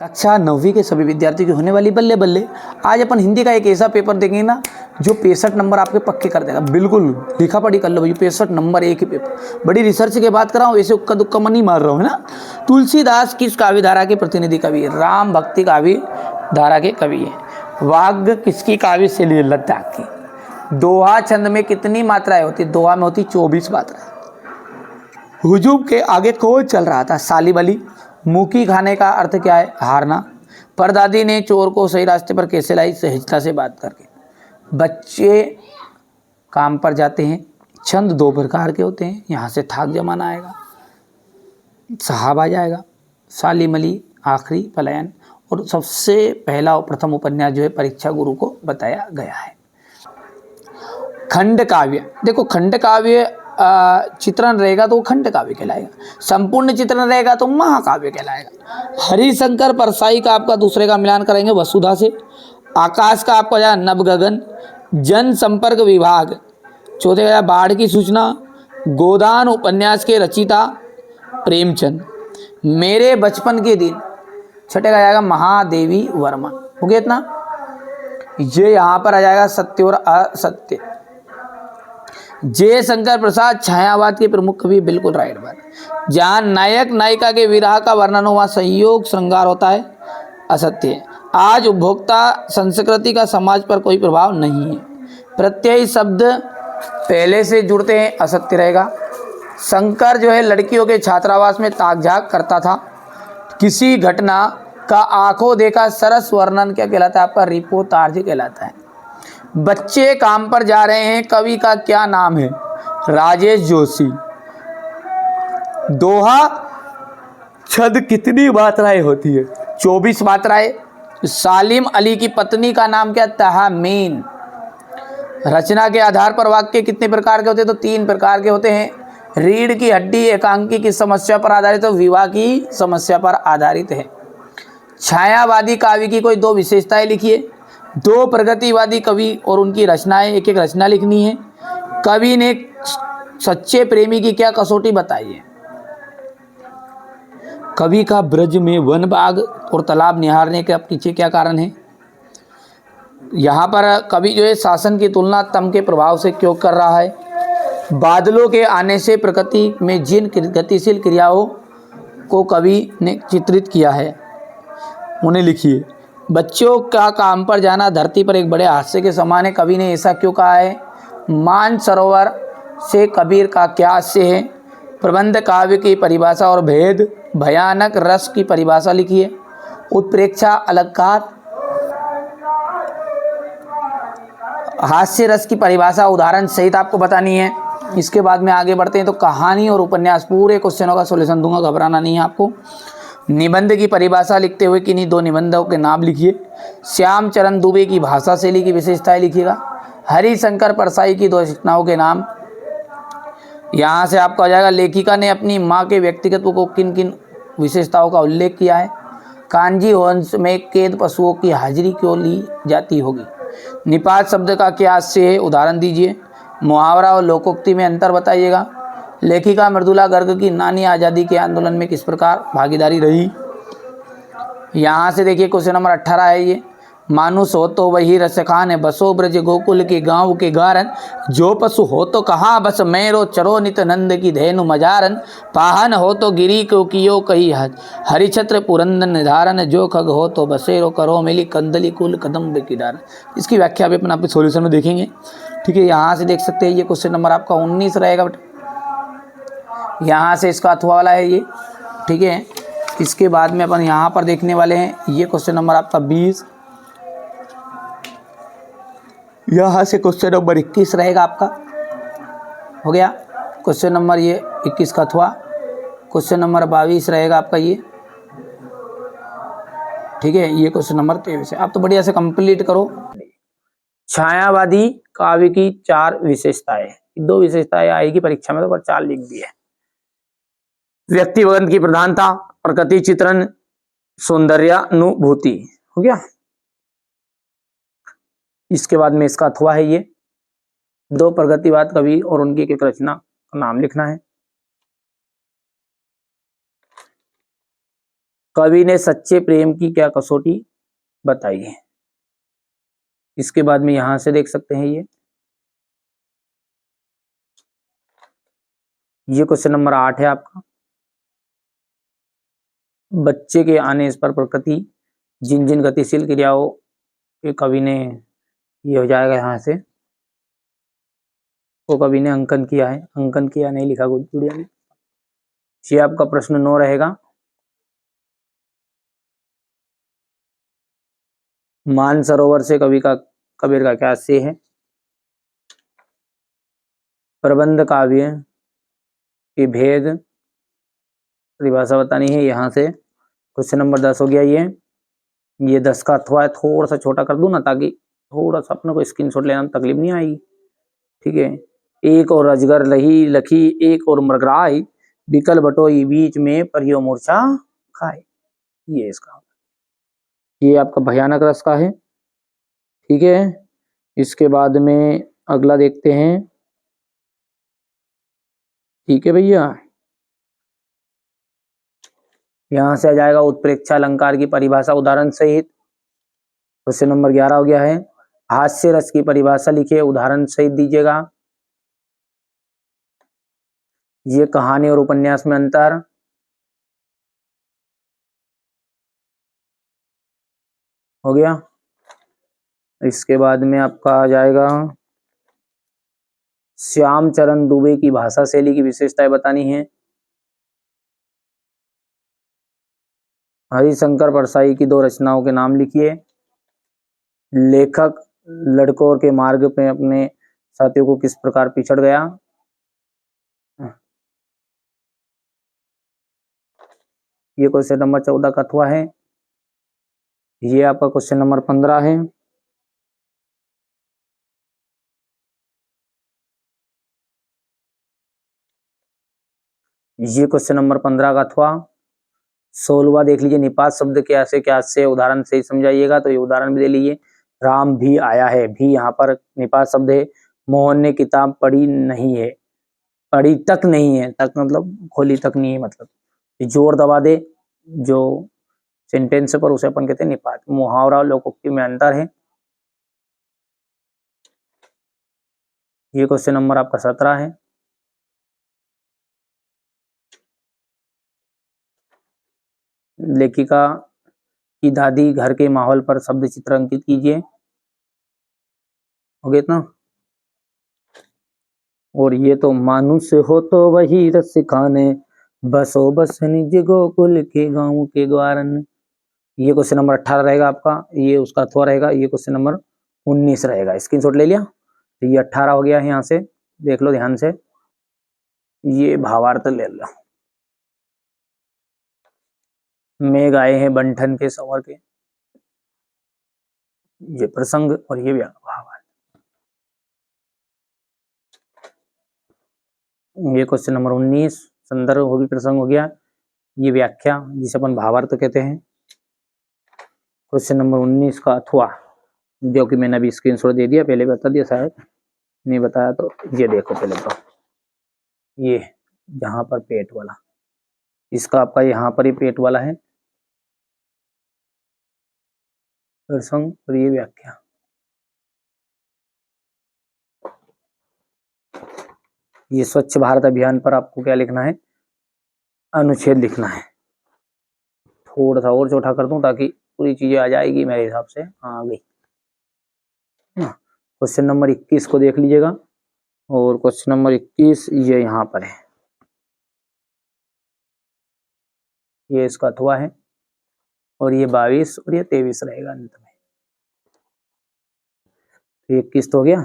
कक्षा 9वीं के सभी विद्यार्थियों की होने वाली बल्ले बल्ले। आज अपन हिंदी का एक ऐसा पेपर देखेंगे ना जो 65 नंबर आपके पक्के कर देगा। बिल्कुल लिखा पढ़ी कर लो भाई, 65 नंबर एक ही पेपर। बड़ी रिसर्च के बात कर रहा हूँ, ऐसे उक्का दुक्का मन नहीं मार रहा हूँ, है ना। तुलसीदास किस काव्य धारा के प्रतिनिधि कवि है? राम भक्ति काव्य धारा के कवि है। वाग्य किसकी काव्य शैली? लद्दाख की। दोहा छंद में कितनी मात्राएं होती? दोहा में होती 24 मात्राएं। हुजूम के आगे कौन चल रहा था? सालिब अली। मुकी खाने का अर्थ क्या है? हारना। परदादी ने चोर को सही रास्ते पर कैसे लाई? सहजता से बात करके। बच्चे काम पर जाते हैं। छंद दो प्रकार के होते हैं, यहाँ से थाक जमाना आएगा, साहब आ जाएगा। सालिम अली आखिरी पलायन, और सबसे पहला और प्रथम उपन्यास जो है परीक्षा गुरु को बताया गया है। खंड काव्य, देखो खंड काव्य चित्रण रहेगा तो वो खंड काव्य कहलाएगा, संपूर्ण चित्रण रहेगा तो महाकाव्य कहलाएगा। हरिशंकर परसाई का आपका दूसरे का मिलान करेंगे वसुधा से। आकाश का आपका जाएगा नवगगन। जन संपर्क विभाग चौथे का बाढ़ की सूचना। गोदान उपन्यास के रचयिता प्रेमचंद। मेरे बचपन के दिन छठे का जाएगा महादेवी वर्मा। हो गया इतना। ये यहाँ पर आ जाएगा सत्य और असत्य। जयशंकर प्रसाद छायावाद के प्रमुख कवि, बिल्कुल राइट बात। जहाँ नायक नायिका के विरह का वर्णन हो वहाँ संयोग श्रृंगार होता है, असत्य है। आज उपभोक्ता संस्कृति का समाज पर कोई प्रभाव नहीं है। प्रत्यय शब्द पहले से जुड़ते हैं, असत्य रहेगा। शंकर जो है लड़कियों के छात्रावास में ताक झाक करता था। किसी घटना का आंखों देखा सरस वर्णन क्या कहलाता है? आपका रिपोर्टाज कहलाता है। बच्चे काम पर जा रहे हैं, कवि का क्या नाम है? राजेश जोशी। दोहा छंद कितनी मात्राएं होती है? 24 मात्राएं। सालिम अली की पत्नी का नाम क्या? तहमीन। रचना के आधार पर वाक्य कितने प्रकार के होते हैं? तो 3 प्रकार के होते हैं। रीढ़ की हड्डी एकांकी की समस्या पर आधारित है, तो विवाह की समस्या पर आधारित है। छायावादी काव्य की कोई 2 विशेषताएं लिखिए। 2 प्रगतिवादी कवि और उनकी रचनाएं, एक एक रचना लिखनी है। कवि ने सच्चे प्रेमी की क्या कसौटी बताई है? कवि का ब्रज में वन बाग और तालाब निहारने के पीछे क्या कारण है? यहाँ पर कवि जो है शासन की तुलना तम के प्रभाव से क्यों कर रहा है? बादलों के आने से प्रकृति में जिन गतिशील क्रियाओं को कवि ने चित्रित किया है उन्हें लिखिए। बच्चों का काम पर जाना धरती पर एक बड़े हादसे के समान है, कवि ने ऐसा क्यों कहा है? मानसरोवर से कबीर का क्या हास्य है? प्रबंध काव्य की परिभाषा और भेद। भयानक रस की परिभाषा लिखिए। उत्प्रेक्षा अलंकार। हास्य रस की परिभाषा उदाहरण सहित आपको बतानी है। इसके बाद में आगे बढ़ते हैं तो कहानी और उपन्यास, पूरे क्वेश्चनों का सॉल्यूशन दूंगा, घबराना नहीं है आपको। निबंध की परिभाषा लिखते हुए किन्हीं 2 निबंधों के नाम लिखिए। श्याम चरण दुबे की भाषा शैली की विशेषताएं लिखिएगा। हरिशंकर परसाई की 2 रचनाओं के नाम। यहाँ से आपका हो जाएगा लेखिका ने अपनी माँ के व्यक्तित्व को किन किन विशेषताओं का उल्लेख किया है। कांजी वंश में कैद पशुओं की हाजिरी क्यों ली जाती होगी? निपात शब्द का क्या आशय है? उदाहरण दीजिए। मुहावरा और लोकोक्ति में अंतर बताइएगा। लेखिका मृदुला गर्ग की नानी आज़ादी के आंदोलन में किस प्रकार भागीदारी रही? यहाँ से देखिए क्वेश्चन नंबर 18 है ये। मानुष हो तो वही रसखान है, बसो ब्रज गोकुल के गाँव के गारन। जो पशु हो तो कहाँ बस मेरो, चरो नित नंद की धेनु मजारन। पाहन हो तो गिरी को कियो कही हरिछत्र पुरंदन निधारन। जो खग हो तो बसेरो करो मिली कंदली कुल कदम की डारन। इसकी व्याख्या भी अपना सोल्यूशन में देखेंगे, ठीक है। यहाँ से देख सकते हैं ये क्वेश्चन नंबर आपका 19 रहेगा बेटा। यहाँ से इसका अथवा वाला है ये, ठीक है। इसके बाद में अपन यहाँ पर देखने वाले हैं ये क्वेश्चन नंबर आपका 20। यहाँ से क्वेश्चन नंबर 21 रहेगा आपका, हो गया। क्वेश्चन नंबर ये 21 का अथवा। क्वेश्चन नंबर 22 रहेगा आपका ये, ठीक है। ये क्वेश्चन नंबर 23 है। आप तो बढ़िया से कंप्लीट करो। छायावादी काव्य की 4 विशेषताएं, 2 विशेषताएं आएगी परीक्षा में, तो पर 4 लिख दी है। व्यक्तिगत की प्रधानता, प्रकृति चित्रण, सौंदर्यानुभूति, हो गया। इसके बाद में इसका अथवा है ये। 2 प्रगतिवाद कवि और उनकी एक रचना का नाम लिखना है। कवि ने सच्चे प्रेम की क्या कसौटी बताई है। इसके बाद में यहां से देख सकते हैं ये क्वेश्चन नंबर 8 है आपका। बच्चे के आने इस पर प्रकृति जिन जिन गतिशील क्रियाओं के कवि ने, ये हो जाएगा यहां से, वो कवि ने अंकन किया है, अंकन किया नहीं लिखा गुड़िया ने। ये आपका प्रश्न 9 रहेगा। मानसरोवर से कबीर का क्या आशय है। प्रबंध काव्य की भेद परिभाषा बतानी है। यहां से क्वेश्चन नंबर 10 हो गया। ये 10 का अथवा है, थोड़ा सा छोटा कर दूं ना ताकि थोड़ा सा अपने को स्क्रीनशॉट लेना में तकलीफ नहीं आएगी। ठीक है। एक और अजगर लही लखी, एक और मृगराय, बिकल बटोई बीच में परियो मूर्छा खाए। ये इसका, ये आपका भयानक रस का है। ठीक है। इसके बाद में अगला देखते हैं। ठीक है भैया, यहां से आ जाएगा उत्प्रेक्षा अलंकार की परिभाषा उदाहरण सहित। क्वेश्चन नंबर 11 हो गया है। हास्य रस की परिभाषा लिखिए, उदाहरण सहित दीजिएगा। ये कहानी और उपन्यास में अंतर। हो गया। इसके बाद में आपका आ जाएगा श्याम चरण दुबे की भाषा शैली की विशेषताएं बतानी है। हरिशंकर परसाई की 2 रचनाओं के नाम लिखिए। लेखक लड़कों के मार्ग पे अपने साथियों को किस प्रकार पिछड़ गया। ये क्वेश्चन नंबर 14 का अथवा है। ये आपका क्वेश्चन नंबर 15 है। ये क्वेश्चन नंबर 15 का अथवा। 16वां देख लीजिए, निपात शब्द क्या से उदाहरण से ही समझाइएगा। तो ये उदाहरण भी दे लीजिए। राम भी आया है, भी यहाँ पर निपात शब्द है। मोहन ने किताब पढ़ी नहीं है, पढ़ी तक नहीं है, तक मतलब खोली तक नहीं है, मतलब जोर दबा दे जो सेंटेंस पर उसे अपन कहते हैं निपात। मुहावरा और लोकोक्ति में अंतर है। ये क्वेश्चन नंबर आपका 17 है। लेखिका की दादी घर के माहौल पर शब्द चित्र अंकित कीजिए। हो गया इतना। और ये तो मानुष हो तो वही रस खाने, बसो बस निज गोकुल के गाँव के ग्वारन। ये क्वेश्चन नंबर 18 रहेगा आपका। ये उसका अथवा रहेगा। ये क्वेश्चन नंबर 19 रहेगा। स्क्रीनशॉट ले लिया। तो ये 18 हो गया है। यहाँ से देख लो ध्यान से, ये भावार्थ ले लो। मेघ आए हैं बंठन के सवर के, ये प्रसंग और ये भावार्थ। ये क्वेश्चन नंबर 19 संदर्भ हो गया, प्रसंग हो गया। ये व्याख्या जिसे अपन भावार्थ कहते हैं। क्वेश्चन नंबर 19 का अथवा, जो कि मैंने अभी स्क्रीनशॉट दे दिया, पहले बता दिया, शायद नहीं बताया तो ये देखो पहले तो। ये जहां पर पेट वाला, इसका आपका यहाँ पर ही पेट वाला है प्रसंग और ये व्याख्या। ये स्वच्छ भारत अभियान पर आपको क्या लिखना है, अनुच्छेद लिखना है। थोड़ा सा और छोटा कर दूं ताकि पूरी चीजें आ जाएगी मेरे हिसाब से। हाँ, आ गई। क्वेश्चन नंबर 21 को देख लीजिएगा। और क्वेश्चन नंबर 21 ये यहाँ पर है, ये इसका अथवा है। और ये 22 और ये 23 रहेगा अंत में। तो 21 तो हो गया।